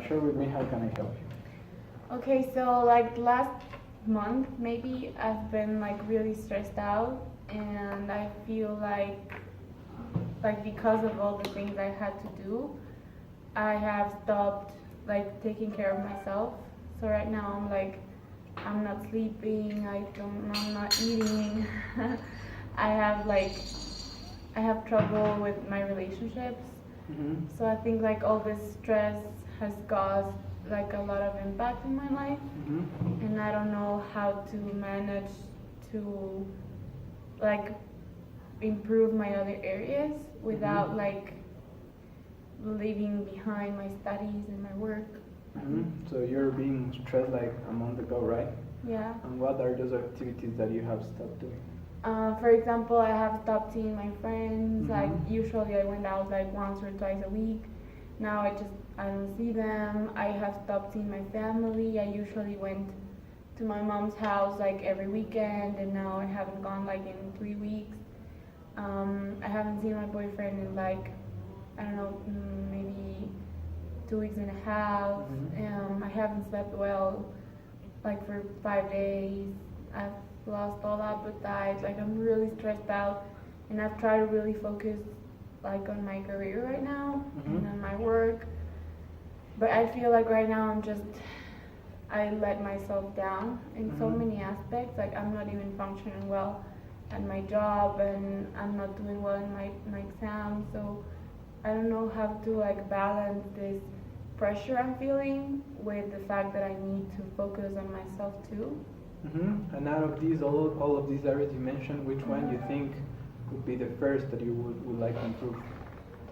Share with me, how can I help you? Okay, so like last month maybe I've been like really stressed out and I feel like because of all the things I had to do, I have stopped like taking care of myself. So right now I'm not sleeping, I'm not eating. I have like I have trouble with my relationships. So I think like all this stress has caused like a lot of impact in my life, and I don't know how to manage to like improve my other areas without like leaving behind my studies and my work. So you're being stressed like a month ago, right? Yeah. And what are those activities that you have stopped doing? For example, I have stopped seeing my friends. Like usually I went out like once or twice a week. Now I don't see them. I have stopped seeing my family. I usually went to my mom's house like every weekend, and now I haven't gone like in 3 weeks. I haven't seen my boyfriend in like I don't know, maybe 2 weeks and a half. I haven't slept well like for 5 days. I've lost all appetite. Like I'm really stressed out, and I've tried to really focus like on my career right now and on my work. But I feel like right now I let myself down in so many aspects. Like I'm not even functioning well at my job, and I'm not doing well in my exams. So I don't know how to like balance this pressure I'm feeling with the fact that I need to focus on myself too. And out of these, all of these areas you mentioned, which one you think would be the first that you would like to improve?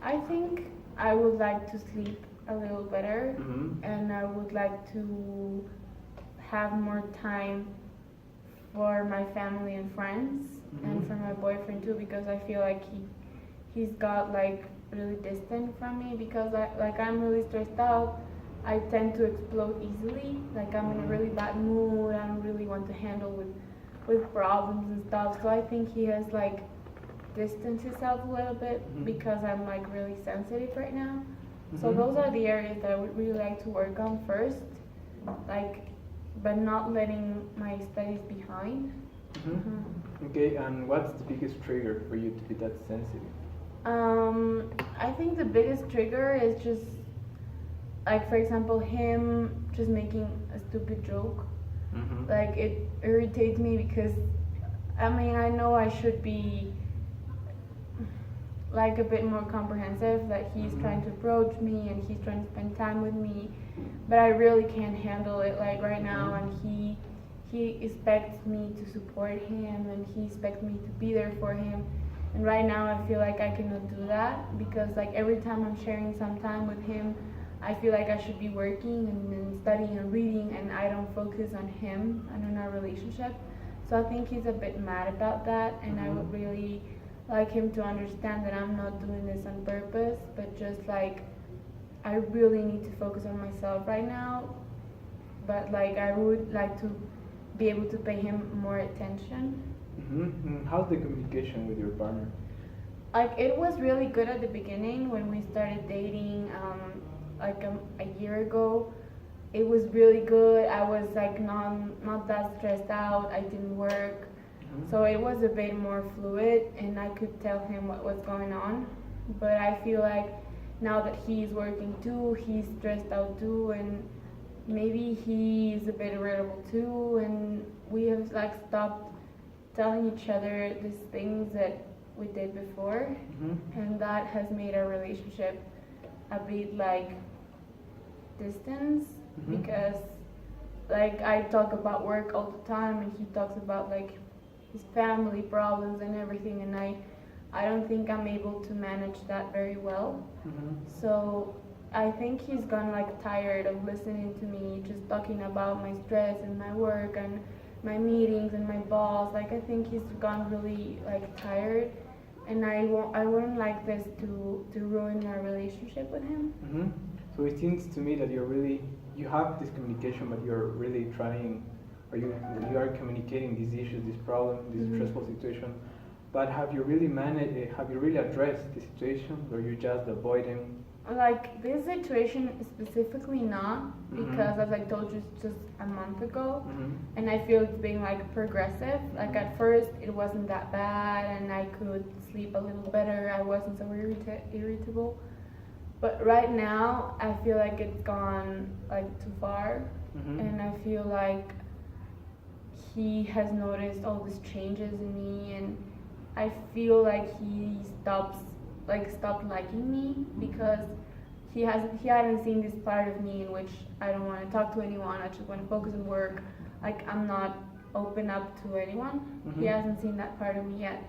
I think I would like to sleep a little better, and I would like to have more time for my family and friends, and for my boyfriend too, because I feel like he's got like really distant from me because I'm really stressed out. I tend to explode easily. Like I'm in a really bad mood. I don't really want to handle with problems and stuff. So I think he has like distanced himself a little bit because I'm like really sensitive right now. So those are the areas that I would really like to work on first, like, but not letting my studies behind. Okay, and what's the biggest trigger for you to be that sensitive? I think the biggest trigger is just like, for example, him just making a stupid joke. Like it irritates me because I mean I know I should be like a bit more comprehensive, that he's trying to approach me and he's trying to spend time with me, but I really can't handle it like right now, and he expects me to support him and he expects me to be there for him, and right now I feel like I cannot do that because like every time I'm sharing some time with him, I feel like I should be working and studying and reading, and I don't focus on him and on our relationship. So I think he's a bit mad about that, and I would really like him to understand that I'm not doing this on purpose, but just like I really need to focus on myself right now. But like I would like to be able to pay him more attention. How's the communication with your partner? Like it was really good at the beginning when we started dating, like a year ago. It was really good. I was like not that stressed out. I didn't work. So it was a bit more fluid, and I could tell him what was going on. But I feel like now that he's working too, he's stressed out too, and maybe he's a bit irritable too, and we have like stopped telling each other these things that we did before, and that has made our relationship a bit like distance, because like I talk about work all the time and he talks about like his family problems and everything, and I don't think I'm able to manage that very well. So I think he's gone like tired of listening to me just talking about my stress and my work and my meetings and my boss. Like I think he's gone really like tired, and I wouldn't like this to ruin our relationship with him. So it seems to me that you have this communication, but you're really trying, or you are communicating these issues, this problem, this stressful situation But have you really managed? Have you really addressed the situation, or you just avoid him? Like this situation specifically not, because Mhm. as I told you, it's just a month ago, Mhm. and I feel it's being like progressive. Like at first it wasn't that bad, and I could sleep a little better. I wasn't so irritable. But right now I feel like it's gone like too far, Mhm. and I feel like he has noticed all these changes in me, and I feel like he stopped liking me because he hadn't seen this part of me in which I don't want to talk to anyone. I just want to focus on work. Like I'm not open up to anyone. He Mhm. hasn't seen that part of me yet,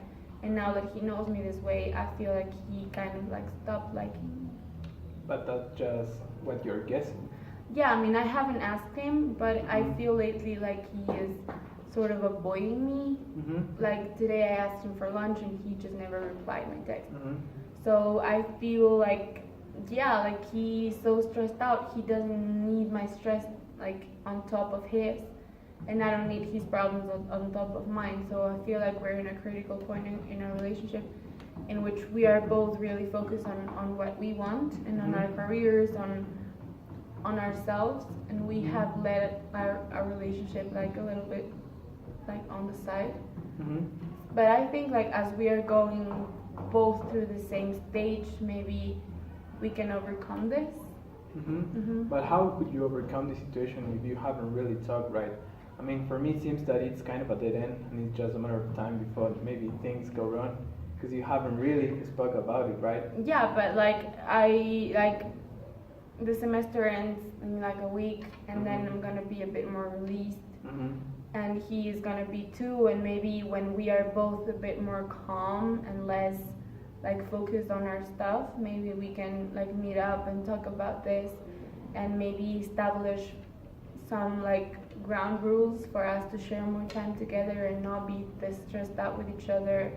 and now that he knows me this way, I feel like he kind of like stopped liking me. But that's just what you're guessing. Yeah, I mean I haven't asked him, but I Mhm. feel lately like he is sort of avoiding me. Mhm. Like today I asked him for lunch and he just never replied my text. Mhm. So I feel like, yeah, like he's so stressed out. He doesn't need my stress like on top of his, and I don't need his problems on top of mine. So I feel like we're in a critical point in our relationship in which we are both really focused on what we want and on our careers, on ourselves, and we have let our relationship like a little bit like on the side. Mhm. But I think like as we are going both through the same stage, maybe we can overcome this. Mhm. But how could you overcome the situation if you haven't really talked, right? I mean, for me, it seems that it's kind of a dead end, and it's just a matter of time before maybe things go wrong, because you haven't really spoke about it, right? Yeah, but like the semester ends in like a week, and then I'm gonna be a bit more released, Mm-hmm. and he is gonna be too, and maybe when we are both a bit more calm and less like focused on our stuff, maybe we can like meet up and talk about this, and maybe establish some like ground rules for us to share more time together and not be this stressed out with each other.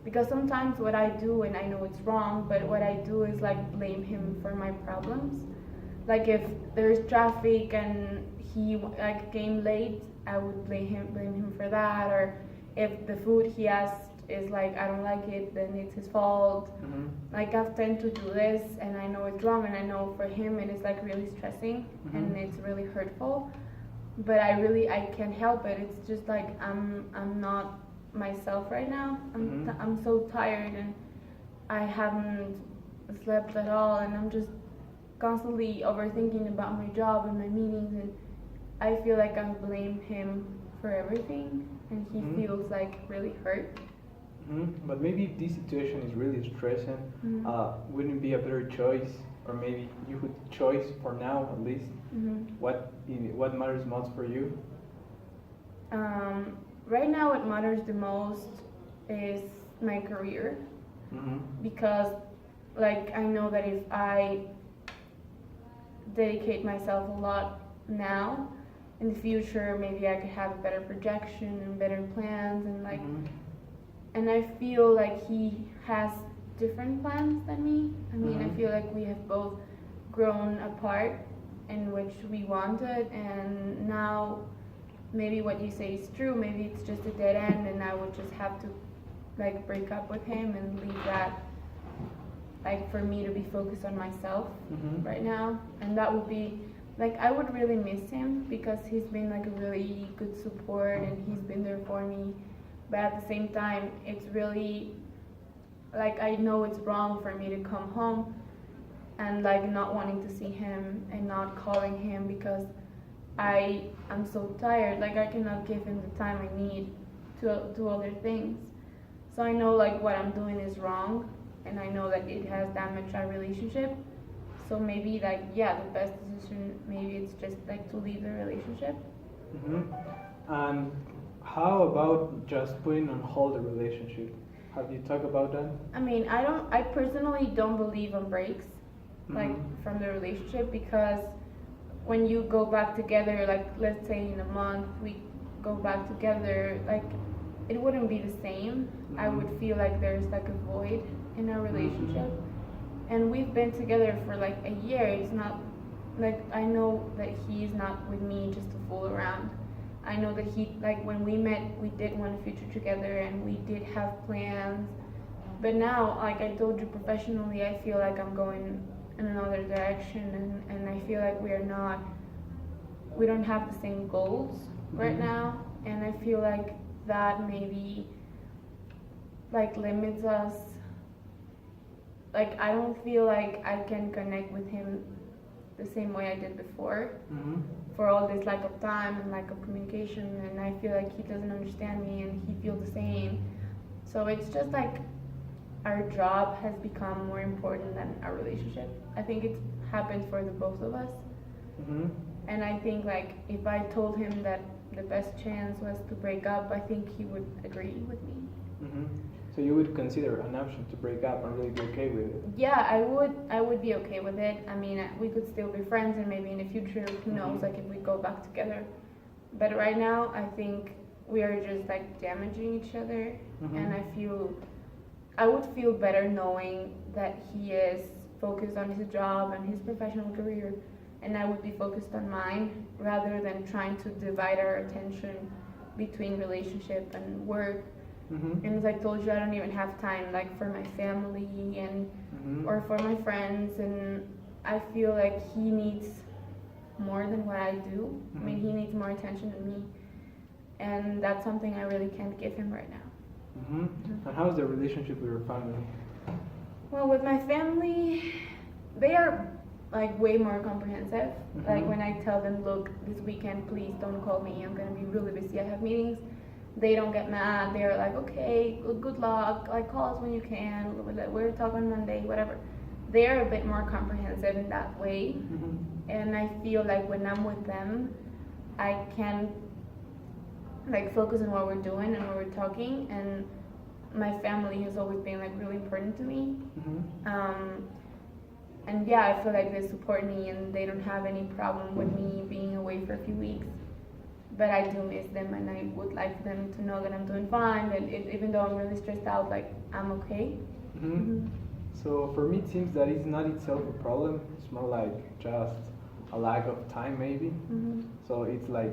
Because sometimes what I do, and I know it's wrong, but what I do is like blame him for my problems. Like if there's traffic and he like came late, I would blame him for that. Or if the food he asked is like I don't like it, then it's his fault. Mm-hmm. Like I've tend to do this, and I know it's wrong, and I know for him it is like really stressing and it's really hurtful. But I can't help it. It's just like I'm not myself right now. I'm so tired, and I haven't slept at all, and I'm just constantly overthinking about my job and my meetings, and I feel like I blame him for everything, and he feels like really hurt. But maybe if this situation is really stressing, wouldn't it be a better choice, or maybe you could choose for now at least what matters most for you? Right now, what matters the most is my career, because like I know that if I dedicate myself a lot now, in the future maybe I could have a better projection and better plans, and like and I feel like he has different plans than me. I mean, I feel like we have both grown apart in which we wanted, and now maybe what you say is true. Maybe it's just a dead end, and I would just have to like break up with him and leave that like for me to be focused on myself right now. And that would be like I would really miss him because he's been like a really good support and he's been there for me. But at the same time, it's really like I know it's wrong for me to come home and like not wanting to see him and not calling him because I'm so tired. Like I cannot give him the time I need to other things. So I know like what I'm doing is wrong, and I know that it has damaged our relationship. So maybe like yeah, the best decision maybe it's just like to leave the relationship. And how about just putting on hold the relationship? Have you talked about that? I mean, I personally don't believe on breaks, like from the relationship, because when you go back together, like let's say in a month we go back together, like it wouldn't be the same. I would feel like there's like a void in our relationship, and we've been together for like a year. It's not like I know that he's not with me just to fool around, I know that he, like when we met, we did want a future together and we did have plans. But now, like I told you, professionally, I feel like I'm going in another direction, and I feel like we don't have the same goals right now, and I feel like that maybe like limits us. Like I don't feel like I can connect with him the same way I did before. For all this lack of time and lack of communication, and I feel like he doesn't understand me and he feels the same. So it's just like our job has become more important than our relationship. I think it happened for the both of us. And I think like if I told him that the best chance was to break up, I think he would agree with me. So you would consider an option to break up and really be okay with it? Yeah, I would be okay with it. I mean, we could still be friends, and maybe in the future, who knows, like if we go back together. But right now, I think we are just like damaging each other, and I would feel better knowing that he is focused on his job and his professional career, and I would be focused on mine, rather than trying to divide our attention between relationship and work. And as I told you, I don't even have time like for my family and or for my friends, and I feel like he needs more than what I do. I mean, he needs more attention than me, and that's something I really can't give him right now. And how's the relationship with your family? Well, with my family, they are like way more comprehensive. Like when I tell them, look, this weekend, please don't call me, I'm gonna be really busy, I have meetings. They don't get mad. They're like, okay, good luck. Like, call us when you can. We'll talk on Monday, whatever. They're a bit more comprehensive in that way. And I feel like when I'm with them, I can like focus on what we're doing and what we're talking. And my family has always been like really important to me. And yeah, I feel like they support me and they don't have any problem with me being away for a few weeks. But I do miss them, and I would like them to know that I'm doing fine, and even though I'm really stressed out, like I'm okay. So for me, it seems that it's not itself a problem. It's more like just a lack of time, maybe. So it's like